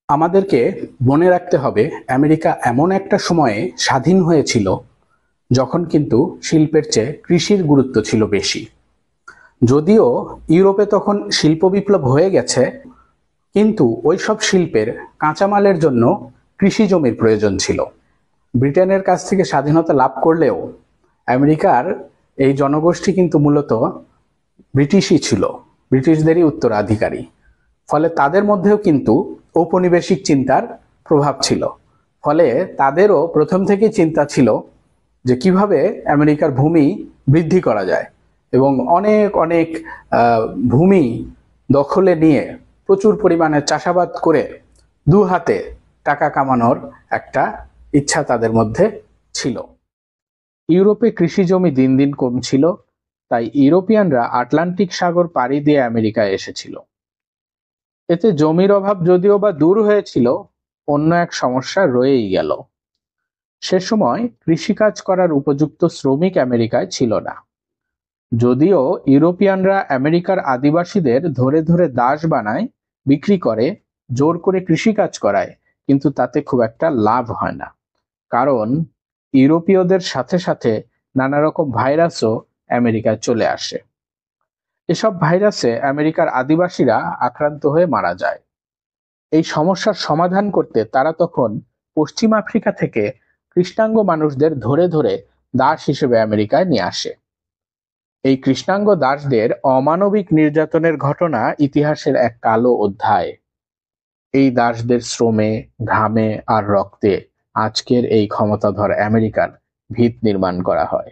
আমাদেরকে মনে রাখতে হবে আমেরিকা এমন একটা সময়ে স্বাধীন হয়েছিল যখন কিন্তু শিল্পের চেয়ে কৃষির গুরুত্ব ছিল বেশি। যদিও ইউরোপে তখন শিল্প বিপ্লব হয়ে গেছে, কিন্তু ওইসব শিল্পের কাঁচামালের জন্য কৃষি জমির প্রয়োজন ছিল। ব্রিটেনের কাছ থেকে স্বাধীনতা লাভ করলেও আমেরিকার এই জনগোষ্ঠী কিন্তু মূলত ব্রিটিশই ছিল, ব্রিটিশদেরই উত্তরাধিকারী। ফলে তাদের মধ্যেও কিন্তু ঔপনিবেশিক চিন্তার প্রভাব ছিল। ফলে তাদেরও প্রথম থেকেই চিন্তা ছিল যে কিভাবে আমেরিকার ভূমি বৃদ্ধি করা যায় এবং অনেক অনেক ভূমি দখলে নিয়ে প্রচুর পরিমাণে চাষাবাদ করে দু হাতে টাকা কামানোর একটা ইচ্ছা তাদের মধ্যে ছিল। ইউরোপে কৃষি জমি দিন দিন কমছিল, তাই ইউরোপিয়ানরা আটলান্টিক সাগর পাড়ি দিয়ে আমেরিকায় এসেছিল। এতে জমির অভাব যদিও বা দূর হয়েছিল, অন্য এক সমস্যা রয়েই গেল। সে সময় কৃষিকাজ করার উপযুক্ত শ্রমিক আমেরিকায় ছিল না। যদিও ইউরোপিয়ানরা আমেরিকার আদিবাসীদের ধরে ধরে দাস বানায়, বিক্রি করে, জোর করে কৃষিকাজ করায়, কিন্তু তাতে খুব একটা লাভ হয় না। কারণ ইউরোপীয়দের সাথে সাথে নানা রকম ভাইরাসও আমেরিকায় চলে আসে। এসব ভাইরাসে আমেরিকার আদিবাসীরা আক্রান্ত হয়ে মারা যায়। এই সমস্যার সমাধান করতে তারা তখন পশ্চিম আফ্রিকা থেকে কৃষ্ণাঙ্গ মানুষদের ধরে ধরে দাস হিসেবে আমেরিকায় নিয়ে আসে। এই কৃষ্ণাঙ্গ দাসদের অমানবিক নির্যাতনের ঘটনা ইতিহাসের এক কালো অধ্যায়। এই দাসদের শ্রমে, ঘামে আর রক্তে আজকের এই ক্ষমতাধর আমেরিকার ভিত নির্মাণ করা হয়।